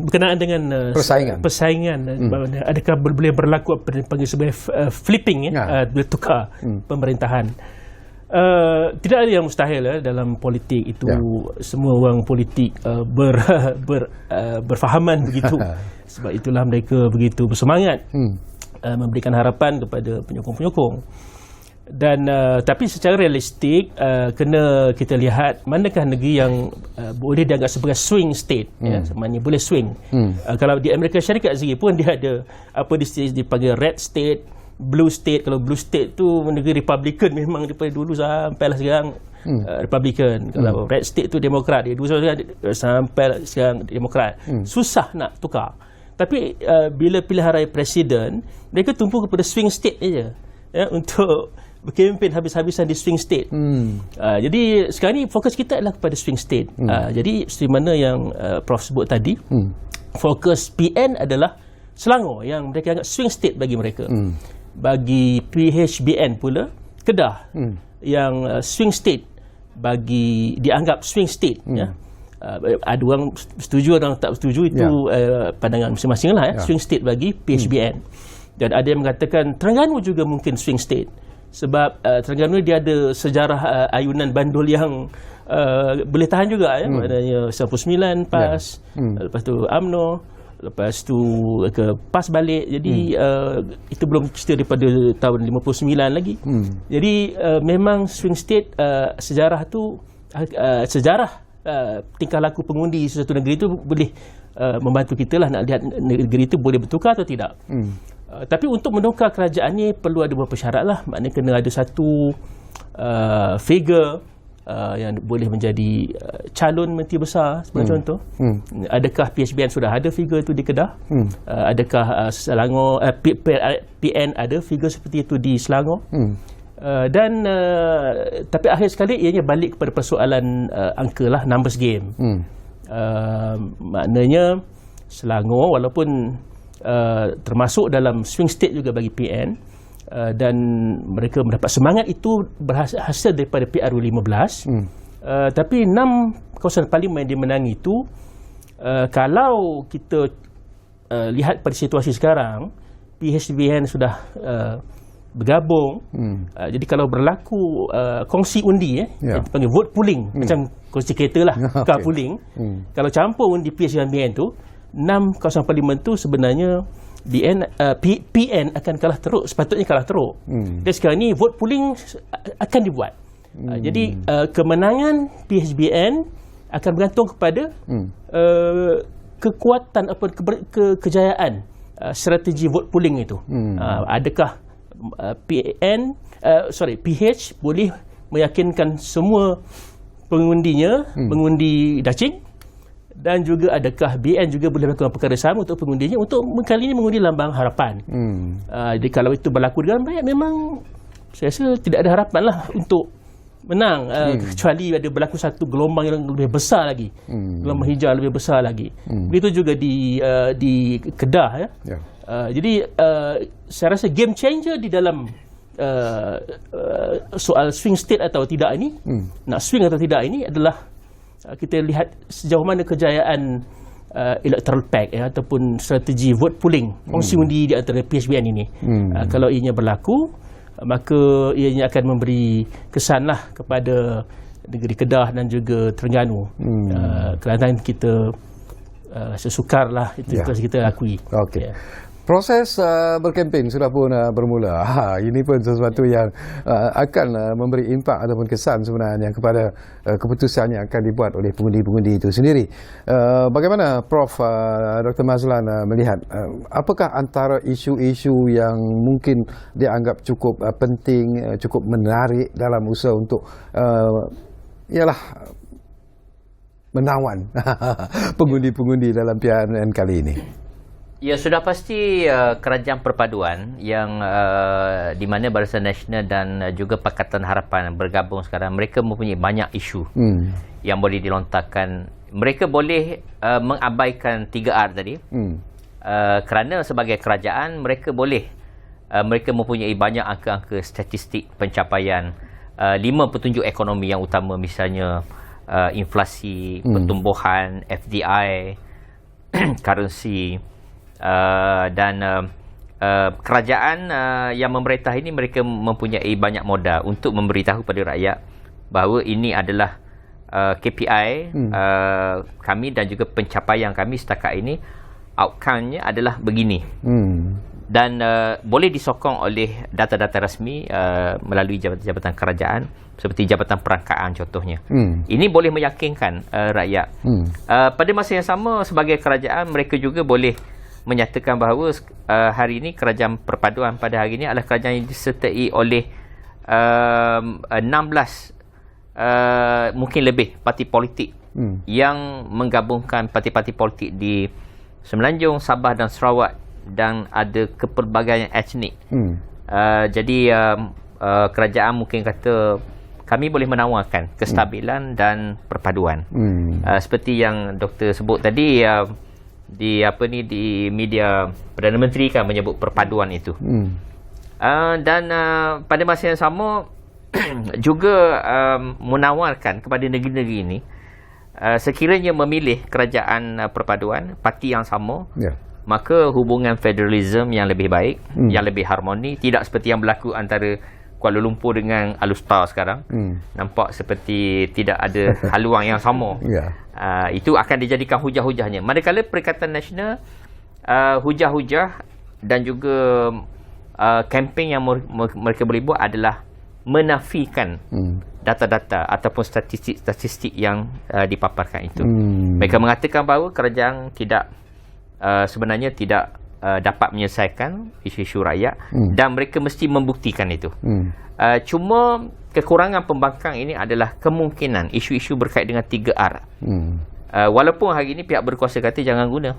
berkenaan dengan persaingan adakah boleh berlaku apa yang dipanggil sebagai flipping, boleh tukar pemerintahan. Tidak ada yang mustahil dalam politik itu. Semua orang politik berfahaman begitu. Sebab itulah mereka begitu bersemangat memberikan harapan kepada penyokong-penyokong. Dan tapi secara realistik kena kita lihat manakah negeri yang boleh dianggap sebagai swing state, maknanya boleh swing. Kalau di Amerika Syarikat sendiri pun dia ada apa dipanggil red state, blue state. Kalau blue state tu negeri Republican memang daripada dulu sampailah sekarang Republican. Kalau red state tu Demokrat, dia dulu sampai sekarang Demokrat. Susah nak tukar. Tapi bila pilihan raya presiden, mereka tumpu kepada swing state saja untuk berkempen habis-habisan di swing state. Jadi sekarang ni fokus kita adalah kepada swing state. Jadi seperti mana yang Prof sebut tadi, fokus PN adalah Selangor yang mereka anggap swing state bagi mereka. Bagi PHBN pula Kedah yang swing state dianggap swing state. Ada orang setuju, ada orang tak setuju, itu pandangan masing-masing lah. Swing state bagi PHBN. Dan ada yang mengatakan Terengganu juga mungkin swing state sebab Terengganu dia ada sejarah ayunan bandul yang boleh tahan juga, maknanya 99 PAS, lepas tu UMNO, lepas tu ke PAS balik. Jadi itu belum cerita daripada tahun 59 lagi. Jadi memang swing state, sejarah tu sejarah tingkah laku pengundi sesuatu negeri itu boleh membantu kita lah nak lihat negeri itu boleh bertukar atau tidak. Tapi untuk menukar kerajaan ni perlu ada beberapa syarat lah. Maknanya kena ada satu figure yang boleh menjadi calon menteri besar sebagai contoh. Adakah PHBN sudah ada figure itu di Kedah? Adakah Selangor PN ada figure seperti itu di Selangor? Dan tapi akhir sekali ianya balik kepada persoalan angka lah, numbers game. Maknanya Selangor walaupun termasuk dalam swing state juga bagi PN, dan mereka mendapat semangat itu berhasil daripada PRU15, tapi 6 kawasan parlimen yang dimenangi itu, kalau kita lihat pada situasi sekarang, PHBN sudah bergabung. Jadi kalau berlaku kongsi undi, panggil vote pooling, macam kongsi kereta lah, car pooling. Kalau campur undi PH dan BN tu, 6 kawasan parlimen tu sebenarnya PN akan kalah teruk, sepatutnya kalah teruk. Dan sekarang ni vote pooling akan dibuat. Jadi kemenangan PHBN akan bergantung kepada kekuatan apa kejayaan strategi vote pooling itu. Adakah PH boleh meyakinkan semua pengundinya mengundi dacing, dan juga adakah BN juga boleh melakukan perkara sama untuk pengundinya untuk kali ini mengundi lambang harapan. Jadi kalau itu berlaku dengan baik, memang saya rasa tidak ada harapan lah untuk menang, kecuali ada berlaku satu gelombang yang lebih besar lagi, gelombang hijau lebih besar lagi. Begitu juga di Kedah. Jadi saya rasa game changer di dalam soal swing state atau tidak ini, nak swing atau tidak ini adalah kita lihat sejauh mana kejayaan electoral pact ataupun strategi vote pooling, kongsi undi di antara PHBN ini. Kalau ianya berlaku, maka ianya akan memberi kesan lah kepada negeri Kedah dan juga Terengganu. Kelantan kita sesukar lah, itu kita akui. Proses berkempen sudah pun bermula. Ini pun sesuatu yang akan memberi impak ataupun kesan sebenarnya kepada keputusan yang akan dibuat oleh pengundi-pengundi itu sendiri. Bagaimana Prof. Dr. Mazlan melihat apakah antara isu-isu yang mungkin dianggap cukup penting, cukup menarik dalam usaha untuk ialah menawan pengundi-pengundi dalam PRN kali ini? Ya, sudah pasti kerajaan perpaduan yang di mana Barisan Nasional dan juga Pakatan Harapan bergabung sekarang, mereka mempunyai banyak isu yang boleh dilontarkan. Mereka boleh mengabaikan 3R tadi kerana sebagai kerajaan mereka mempunyai banyak angka-angka statistik pencapaian 5 petunjuk ekonomi yang utama, misalnya inflasi, pertumbuhan, FDI, currency. Dan kerajaan yang memerintah ini, mereka mempunyai banyak modal untuk memberitahu pada rakyat bahawa ini adalah KPI kami dan juga pencapaian kami setakat ini, outcome-nya adalah begini. Dan boleh disokong oleh data-data rasmi melalui jabatan-jabatan kerajaan seperti Jabatan Perangkaan contohnya. Ini boleh meyakinkan rakyat. Pada masa yang sama, sebagai kerajaan mereka juga boleh menyatakan bahawa hari ini kerajaan perpaduan pada hari ini adalah kerajaan yang disertai oleh 16 mungkin lebih parti politik yang menggabungkan parti-parti politik di Semenanjung, Sabah dan Sarawak, dan ada kepelbagaian etnik. Jadi kerajaan mungkin kata kami boleh menawarkan kestabilan dan perpaduan. Seperti yang doktor sebut tadi, di media Perdana Menteri kan menyebut perpaduan itu. Dan pada masa yang sama juga menawarkan kepada negeri-negeri ini, sekiranya memilih kerajaan perpaduan parti yang sama, maka hubungan federalism yang lebih baik, yang lebih harmoni, tidak seperti yang berlaku antara Kuala Lumpur dengan Alustar sekarang. Nampak seperti tidak ada haluan yang sama. Itu akan dijadikan hujah-hujahnya. Manakala Perikatan Nasional, hujah-hujah dan juga kempen yang mereka boleh buat adalah menafikan data-data ataupun statistik yang dipaparkan itu. Mereka mengatakan bahawa kerajaan sebenarnya tidak dapat menyelesaikan isu-isu rakyat, dan mereka mesti membuktikan itu. Cuma kekurangan pembangkang ini adalah kemungkinan isu-isu berkait dengan 3R. Walaupun hari ini pihak berkuasa kata jangan guna,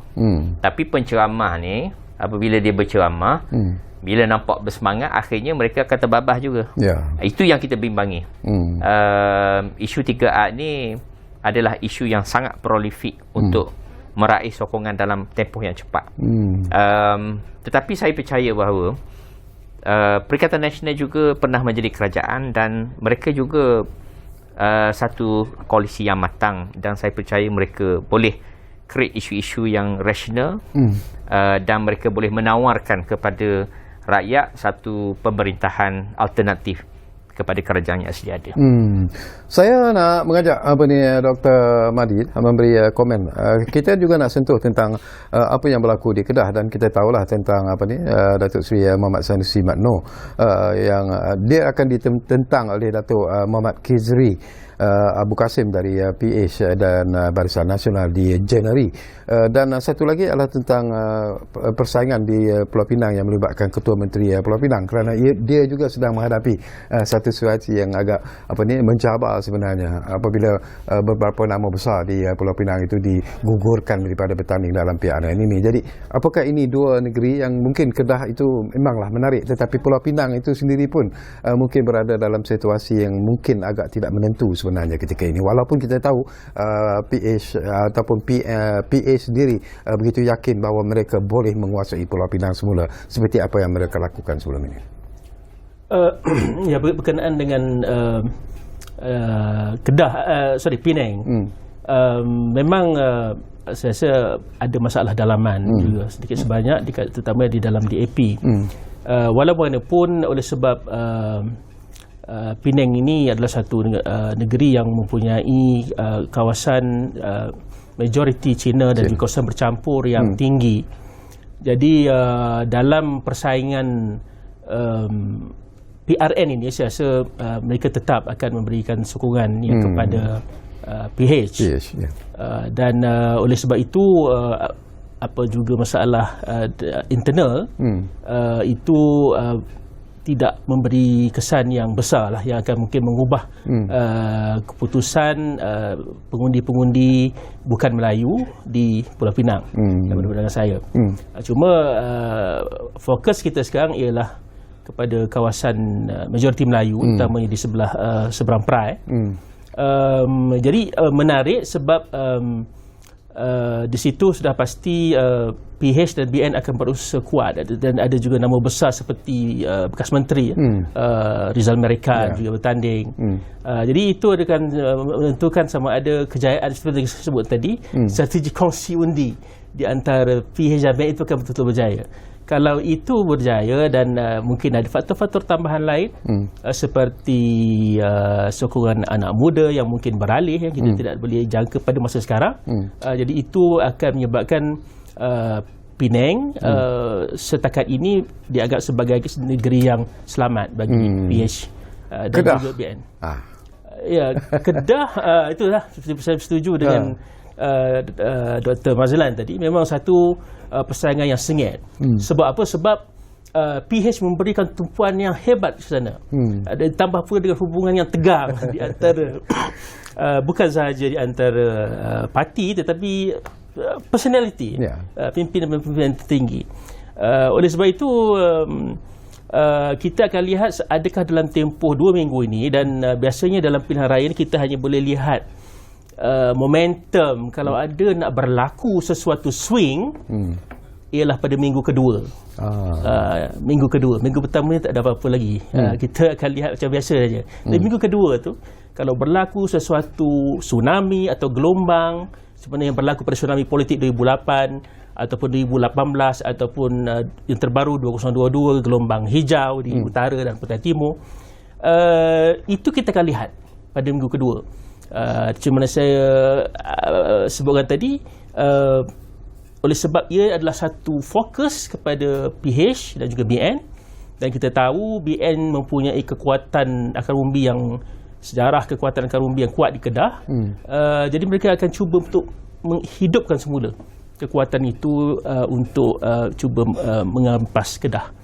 tapi penceramah ni apabila dia berceramah, bila nampak bersemangat, akhirnya mereka akan terbabas juga. Itu yang kita bimbangi. Isu 3R ni adalah isu yang sangat prolifik untuk meraih sokongan dalam tempoh yang cepat. Tetapi saya percaya bahawa Perikatan Nasional juga pernah menjadi kerajaan, dan mereka juga satu koalisi yang matang, dan saya percaya mereka boleh create isu-isu yang rasional, dan mereka boleh menawarkan kepada rakyat satu pemerintahan alternatif kepada kerajaan yang sedia ada. Saya nak mengajak Dr. Madid memberi komen. Kita juga nak sentuh tentang apa yang berlaku di Kedah, dan kita tahulah tentang Datuk Seri Muhammad Sanusi Madno yang dia akan ditentang oleh Datuk Muhammad Kizri Abu Kasim dari PH dan Barisan Nasional di Januari. Dan satu lagi adalah tentang persaingan di Pulau Pinang yang melibatkan Ketua Menteri Pulau Pinang, kerana dia juga sedang menghadapi satu situasi yang agak mencabar sebenarnya apabila beberapa nama besar di Pulau Pinang itu digugurkan daripada bertanding dalam PRN ini. Jadi apakah ini dua negeri yang mungkin Kedah itu memanglah menarik, tetapi Pulau Pinang itu sendiri pun mungkin berada dalam situasi yang mungkin agak tidak menentu sebenarnya ketika ini, walaupun kita tahu PH ataupun PH sendiri begitu yakin bahawa mereka boleh menguasai Pulau Pinang semula seperti apa yang mereka lakukan sebelum ini. Ya, berkenaan dengan Kedah, Penang, memang saya rasa ada masalah dalaman juga sedikit sebanyak, terutama di dalam DAP. Walaupun oleh sebab Penang ini adalah satu negeri yang mempunyai kawasan majoriti Cina dan juga kawasan bercampur yang tinggi, Jadi dalam persaingan PRN ini saya rasa mereka tetap akan memberikan sokongan kepada PH. Ya. Dan oleh sebab itu apa juga masalah internal itu tidak memberi kesan yang besar lah, yang akan mungkin mengubah keputusan pengundi-pengundi bukan Melayu di Pulau Pinang daripada pandangan saya. Cuma fokus kita sekarang ialah kepada kawasan majoriti Melayu, utamanya di sebelah seberang Perai. Jadi menarik sebab di situ sudah pasti PH dan BN akan berusaha kuat, dan ada juga nama besar seperti bekas menteri Rizal Merican juga bertanding. Jadi itu akan menentukan sama ada kejayaan seperti yang saya sebut tadi, strategi kongsi undi di antara PH dan BN itu akan betul-betul berjaya. Kalau itu berjaya dan mungkin ada faktor-faktor tambahan lain seperti sokongan anak muda yang mungkin beralih, yang kita tidak boleh jangka pada masa sekarang. Jadi itu akan menyebabkan Penang setakat ini dianggap sebagai negeri yang selamat bagi PH dan Kedah juga BN. Ya, Kedah itulah saya setuju dengan Dr. Mazlan tadi, memang satu persaingan yang sengit. Sebab apa? Sebab PH memberikan tumpuan yang hebat ke sana. Ditambah pula dengan hubungan yang tegang di antara bukan sahaja di antara parti, tetapi personality, pimpinan-pimpinan tertinggi. Oleh sebab itu kita akan lihat adakah dalam tempoh 2 minggu ini, dan biasanya dalam pilihan raya ini kita hanya boleh lihat momentum kalau ada nak berlaku sesuatu swing ialah pada minggu kedua. Minggu kedua, minggu pertama ni tak ada apa-apa lagi. Kita akan lihat macam biasa saja. Tapi minggu kedua tu kalau berlaku sesuatu tsunami atau gelombang seperti yang berlaku pada tsunami politik 2008 ataupun 2018 ataupun yang terbaru 2022, gelombang hijau di utara dan Pantai Timur, itu kita akan lihat pada minggu kedua. Cuma saya sebutkan tadi, oleh sebab ia adalah satu fokus kepada PH dan juga BN, dan kita tahu BN mempunyai kekuatan akar umbi yang sejarah kekuatan akar umbi yang kuat di Kedah. Jadi mereka akan cuba untuk menghidupkan semula kekuatan itu untuk cuba mengampas Kedah.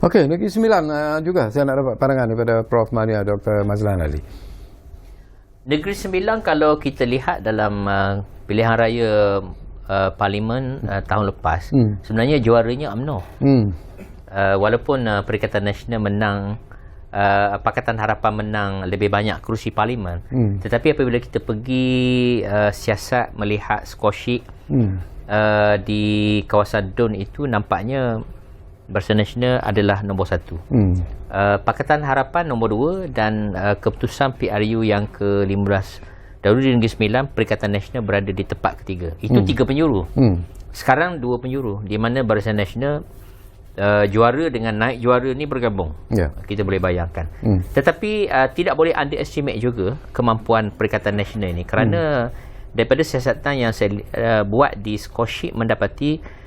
Okey, Negeri Sembilan juga saya nak dapat pandangan daripada Prof. Mania, Dr. Mazlan Ali. Negeri Sembilan kalau kita lihat dalam pilihan raya Parlimen tahun lepas, sebenarnya juaranya UMNO. Walaupun Perikatan Nasional menang, Pakatan Harapan menang lebih banyak kerusi Parlimen, tetapi apabila kita pergi siasat melihat scoresheet di kawasan DUN itu, nampaknya Barisan Nasional adalah nombor 1, Pakatan Harapan nombor 2, dan keputusan PRU yang ke-15 dahulu di Negeri Sembilan, Perikatan Nasional berada di tempat ketiga. Itu 3 penjuru. Sekarang 2 penjuru, di mana Barisan Nasional juara dengan naik juara ni bergabung. Kita boleh bayangkan. Tetapi tidak boleh underestimate juga kemampuan Perikatan Nasional ini, kerana daripada siasatan yang saya buat di scoresheet mendapati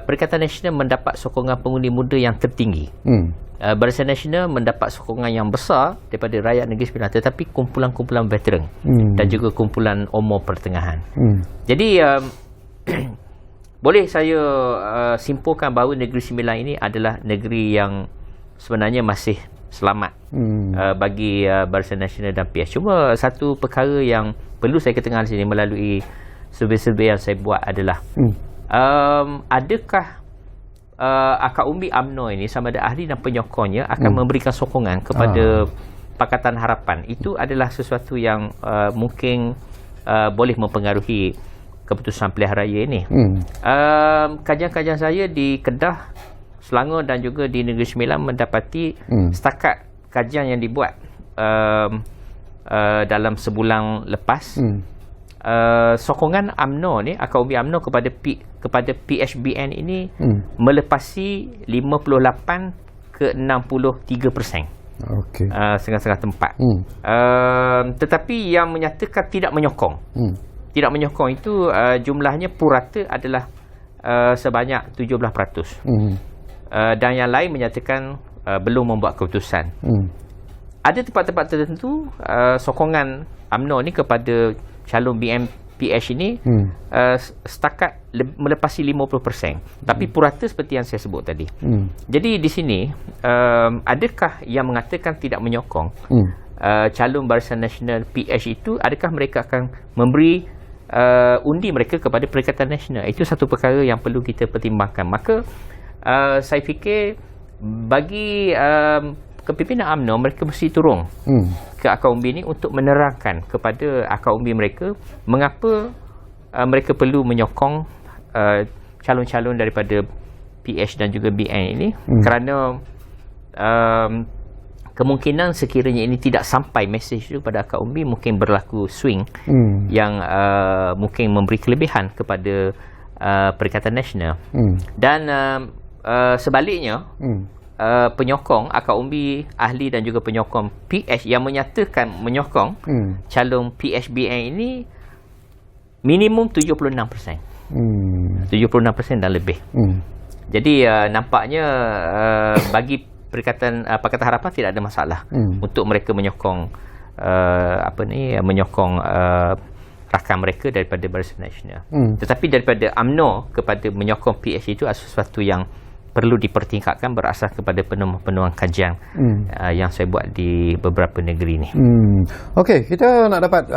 Perikatan Nasional mendapat sokongan pengundi muda yang tertinggi. Barisan Nasional mendapat sokongan yang besar daripada rakyat Negeri Sembilan, tetapi kumpulan-kumpulan veteran dan juga kumpulan umur pertengahan. Jadi boleh saya simpulkan bahawa Negeri Sembilan ini adalah negeri yang sebenarnya masih selamat bagi Barisan Nasional dan PH. Cuma satu perkara yang perlu saya ketengah di sini melalui survei-survei yang saya buat adalah adakah akar umbi UMNO ini sama ada ahli dan penyokongnya akan memberikan sokongan kepada Pakatan Harapan. Itu adalah sesuatu yang mungkin boleh mempengaruhi keputusan pilihan raya ini. Kajian-kajian saya di Kedah, Selangor dan juga di Negeri Sembilan mendapati setakat kajian yang dibuat dalam sebulan lepas, sokongan UMNO ni, akar umbi UMNO kepada PHBN ini melepasi 58 ke 63%. Setengah-setengah tempat. Tetapi yang menyatakan tidak menyokong. Tidak menyokong itu jumlahnya purata adalah sebanyak 17%. Dan yang lain menyatakan belum membuat keputusan. Ada tempat-tempat tertentu sokongan UMNO ni kepada calon BMPH ini setakat melepasi 50%. Tapi purata seperti yang saya sebut tadi. Jadi di sini adakah yang mengatakan tidak menyokong calon Barisan Nasional PH itu, adakah mereka akan memberi undi mereka kepada Perikatan Nasional? Itu satu perkara yang perlu kita pertimbangkan. Maka saya fikir bagi kepimpinan UMNO, mereka mesti turun ke akar umbi ini untuk menerangkan kepada akar umbi mereka mengapa mereka perlu menyokong calon-calon daripada PH dan juga BN ini, kerana kemungkinan sekiranya ini tidak sampai mesej itu pada akar umbi, mungkin berlaku swing yang mungkin memberi kelebihan kepada Perikatan Nasional. Dan sebaliknya, penyokong akar umbi, ahli dan juga penyokong PH yang menyatakan menyokong calon PHBN ini minimum 76%. 76% dan lebih. Jadi nampaknya bagi Pakatan Harapan tidak ada masalah untuk mereka menyokong menyokong rakan mereka daripada Barisan Nasional. Tetapi daripada UMNO kepada menyokong PH itu adalah sesuatu yang perlu dipertingkatkan berasas kepada penemuan kajian yang saya buat di beberapa negeri ni. Okey, kita nak dapat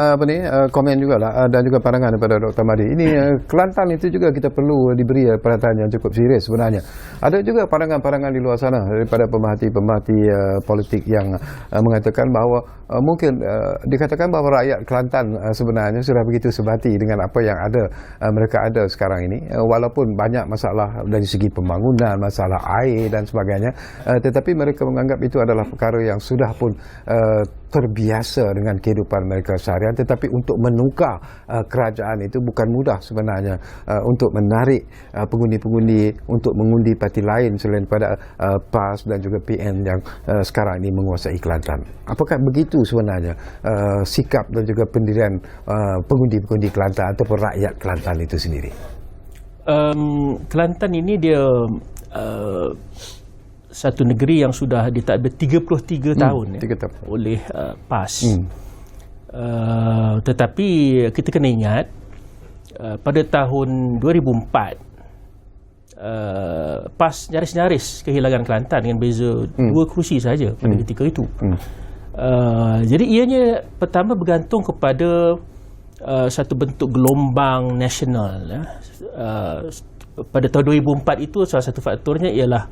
komen jugalah dan juga pandangan daripada Dr. Mahdi. Ini Kelantan itu juga kita perlu diberi perhatian yang cukup serius sebenarnya. Ada juga pandangan-pandangan di luar sana daripada pemerhati-pemerhati politik yang mengatakan bahawa mungkin dikatakan bahawa rakyat Kelantan sebenarnya sudah begitu sebati dengan apa yang ada mereka ada sekarang ini, walaupun banyak masalah dari segi pembangunan, masalah air dan sebagainya, tetapi mereka menganggap itu adalah perkara yang sudah pun terbiasa dengan kehidupan mereka seharian. Tetapi untuk menukar kerajaan itu bukan mudah sebenarnya, untuk menarik pengundi-pengundi untuk mengundi parti lain selain pada PAS dan juga PN yang sekarang ini menguasai Kelantan. Apakah begitu sebenarnya sikap dan juga pendirian pengundi-pengundi Kelantan ataupun rakyat Kelantan itu sendiri? Kelantan ini dia satu negeri yang sudah ditadbir 33 tahun oleh PAS. Tetapi kita kena ingat pada tahun 2004 PAS nyaris-nyaris kehilangan Kelantan dengan beza 2 kerusi saja pada ketika itu. Jadi ianya pertama bergantung kepada satu bentuk gelombang nasional. Pada tahun 2004 itu salah satu faktornya ialah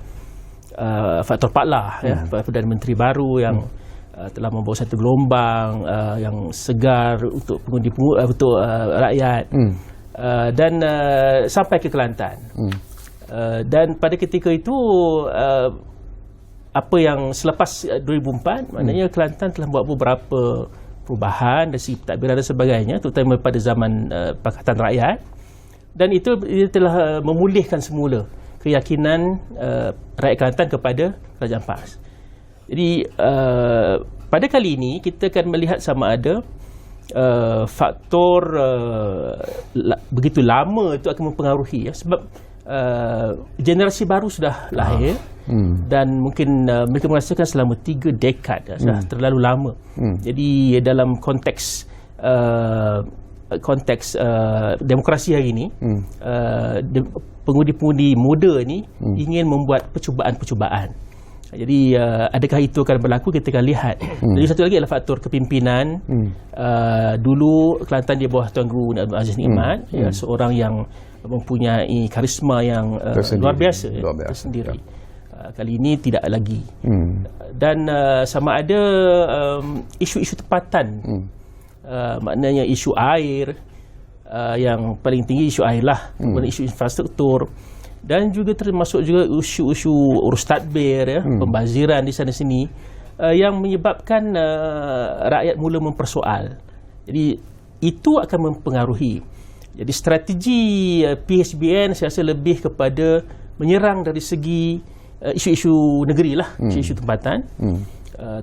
faktor Pak Lah, Perdana Menteri baru yang telah membawa satu gelombang yang segar untuk untuk rakyat, dan sampai ke Kelantan. Dan pada ketika itu apa yang selepas 2004, maknanya Kelantan telah buat beberapa perubahan dari segi pentadbiran dan sebagainya, terutama pada zaman Pakatan Rakyat. Dan itu dia telah memulihkan semula keyakinan rakyat Kelantan kepada kerajaan PAS. Jadi pada kali ini kita akan melihat sama ada faktor begitu lama itu akan mempengaruhi, sebab generasi baru sudah lahir dan mungkin mereka merasakan selama 3 dekad sudah terlalu lama. Jadi dalam konteks demokrasi hari ini, pengundi-pengundi muda ni ingin membuat percubaan-percubaan. Jadi adakah itu akan berlaku, kita akan lihat. Jadi satu lagi adalah faktor kepimpinan. Dulu Kelantan di bawah Tuan Guru Abdul Aziz Nikmat, seorang yang mempunyai karisma yang luar biasa, tersendiri. Kali ini tidak lagi. Dan sama ada isu-isu tempatan, maknanya isu air, yang paling tinggi isu air lah, kemudian isu infrastruktur, dan juga termasuk juga isu-isu urus tadbir, pembaziran di sana sini, yang menyebabkan rakyat mula mempersoal. Jadi itu akan mempengaruhi. Jadi strategi PHBN saya rasa lebih kepada menyerang dari segi isu-isu negeri lah, isu-isu tempatan.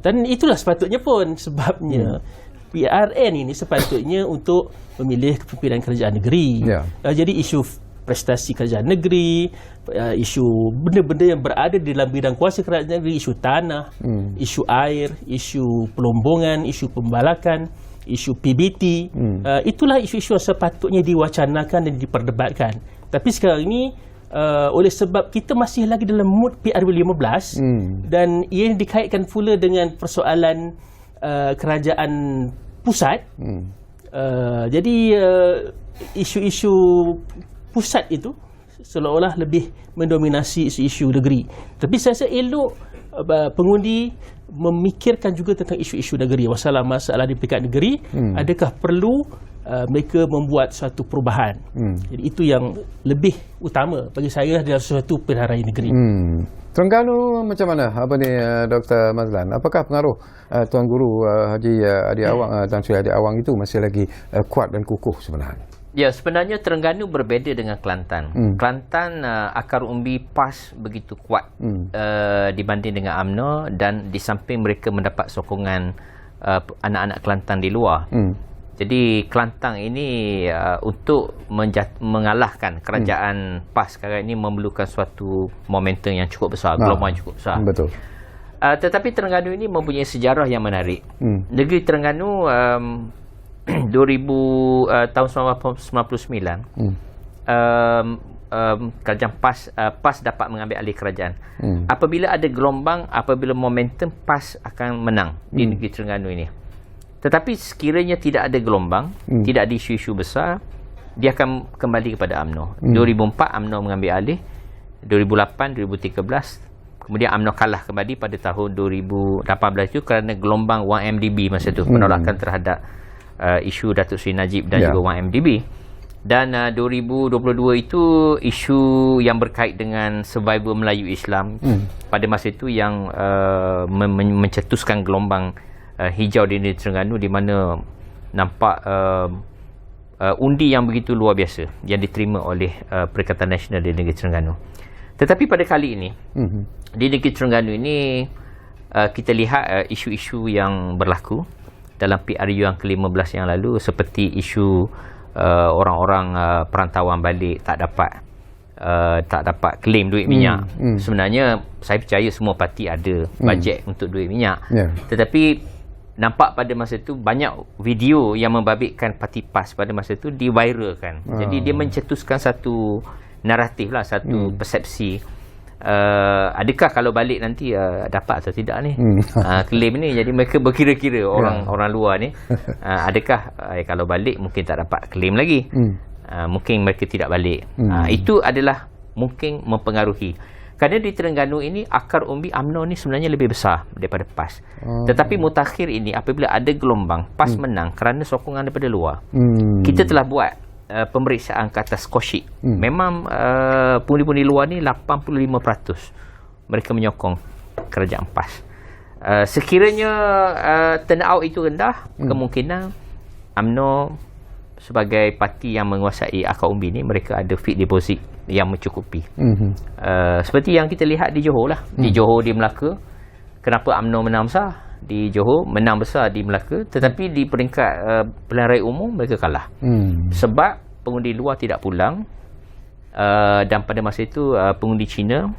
Dan itulah sepatutnya pun sebabnya PRN ini sepatutnya untuk memilih kepimpinan kerajaan negeri. Jadi isu prestasi kerajaan negeri, isu benda-benda yang berada di dalam bidang kuasa kerajaan negeri, isu tanah, isu air, isu pelombongan, isu pembalakan, isu PBT. Itulah isu-isu yang sepatutnya diwacanakan dan diperdebatkan. Tapi sekarang ini oleh sebab kita masih lagi dalam mood PR15 dan ia dikaitkan pula dengan persoalan kerajaan pusat. Jadi isu-isu pusat itu seolah-olah lebih mendominasi isu-isu negeri. Tapi saya rasa elok pengundi memikirkan juga tentang isu-isu negeri, masalah-masalah di peringkat negeri. Adakah perlu mereka membuat suatu perubahan? Jadi itu yang lebih utama bagi saya dalam suatu pilihan raya negeri. Terengganu macam mana Dr. Mazlan? Apakah pengaruh Tuan Guru Haji Adi Awang, Tan Sri Adi Awang itu masih lagi kuat dan kukuh sebenarnya? Ya, sebenarnya Terengganu berbeza dengan Kelantan. Kelantan akar umbi PAS begitu kuat dibanding dengan UMNO, dan di samping mereka mendapat sokongan anak-anak Kelantan di luar. Jadi Kelantan ini untuk mengalahkan kerajaan PAS sekarang ini memerlukan suatu momentum yang cukup besar, gelombang cukup besar. Betul. Tetapi Terengganu ini mempunyai sejarah yang menarik. Negeri Terengganu 2000 tahun 1999 kerajaan PAS dapat mengambil alih kerajaan. Apabila ada gelombang, apabila momentum, PAS akan menang di negeri Terengganu ini. Tetapi sekiranya tidak ada gelombang, tidak ada isu-isu besar, dia akan kembali kepada UMNO. 2004 UMNO mengambil alih, 2008, 2013, kemudian UMNO kalah kembali pada tahun 2018 itu kerana gelombang 1MDB masa itu, penolakan terhadap isu Datuk Seri Najib dan juga 1MDB. Dan 2022 itu isu yang berkait dengan survival Melayu Islam pada masa itu yang mencetuskan gelombang hijau di negeri Terengganu, di mana nampak undi yang begitu luar biasa yang diterima oleh Perikatan Nasional di negeri Terengganu. Tetapi pada kali ini di negeri Terengganu ini kita lihat isu-isu yang berlaku dalam PRU yang ke-15 yang lalu, seperti isu orang-orang perantauan balik tak dapat claim duit minyak. Sebenarnya saya percaya semua parti ada bajet untuk duit minyak. Tetapi nampak pada masa itu banyak video yang membabitkan parti PAS pada masa itu diviralkan. Jadi dia mencetuskan satu naratif lah, satu persepsi. Adakah kalau balik nanti dapat atau tidak ni claim ni. Jadi mereka berkira-kira orang luar ni adakah kalau balik mungkin tak dapat claim lagi, mungkin mereka tidak balik. Itu adalah mungkin mempengaruhi. Kerana di Terengganu ini akar umbi UMNO ni sebenarnya lebih besar daripada PAS. Tetapi mutakhir ini apabila ada gelombang, PAS menang kerana sokongan daripada luar. Kita telah buat pemeriksaan ke atas Koshik. Memang pundi-pundi luar ni 85% mereka menyokong kerajaan PAS. Sekiranya turnout itu rendah, kemungkinan UMNO sebagai parti yang menguasai akar umbi ni, mereka ada fixed deposit yang mencukupi. Seperti yang kita lihat di Johor lah. Di Johor, di Melaka, kenapa UMNO menang besar? Di Johor menang besar di Melaka, tetapi di peringkat pilihan raya umum mereka kalah. Sebab pengundi luar tidak pulang, dan pada masa itu pengundi Cina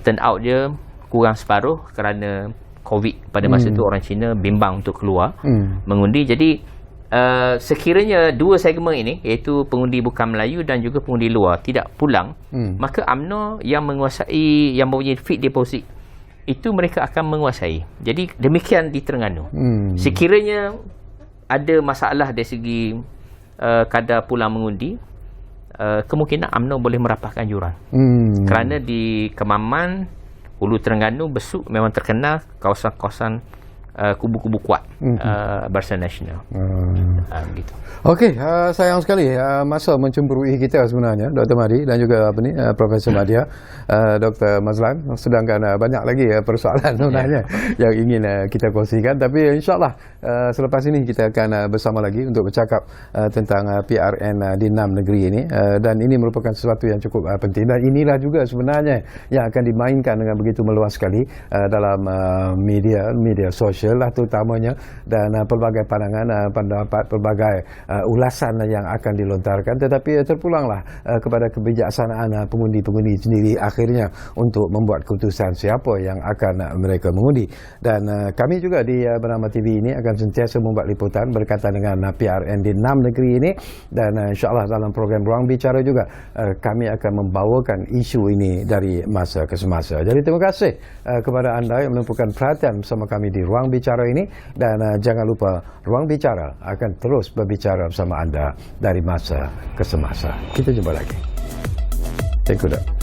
turnout dia kurang separuh kerana COVID. Pada masa itu orang Cina bimbang untuk keluar mengundi. Jadi sekiranya dua segmen ini, iaitu pengundi bukan Melayu dan juga pengundi luar, tidak pulang, maka UMNO yang menguasai, yang mempunyai fixed deposit itu mereka akan menguasai. Jadi demikian di Terengganu. Sekiranya ada masalah dari segi kadar pulang mengundi, kemungkinan UMNO boleh merapahkan jurang. Kerana di Kemaman, Hulu Terengganu, Besuk memang terkenal kawasan-kawasan kubu-kubu kuat Barisan Nasional. Begitu. Okey, sayang sekali masa mencemburui kita sebenarnya, Dr. Mahdi dan juga Profesor Madya, Dr. Mazlan. Sedangkan banyak lagi persoalan sebenarnya yang ingin kita kongsikan, tapi insyaAllah selepas ini kita akan bersama lagi untuk bercakap tentang PRN di 6 negeri ini, dan ini merupakan sesuatu yang cukup penting, dan inilah juga sebenarnya yang akan dimainkan dengan begitu meluas sekali dalam media sosial Malaysia lah terutamanya, dan pelbagai pandangan, pendapat, pelbagai ulasan yang akan dilontarkan, tetapi terpulanglah kepada kebijaksanaan pengundi-pengundi sendiri akhirnya untuk membuat keputusan siapa yang akan mereka mengundi. Dan kami juga di Bernama TV ini akan sentiasa membuat liputan berkaitan dengan PRN di 6 negeri ini, dan insyaAllah dalam program Ruang Bicara juga kami akan membawakan isu ini dari masa ke semasa. Jadi terima kasih kepada anda yang menumpukan perhatian bersama kami di Ruang Bicara ini, dan jangan lupa Ruang Bicara akan terus berbicara bersama anda dari masa ke semasa. Kita jumpa lagi. Thank you.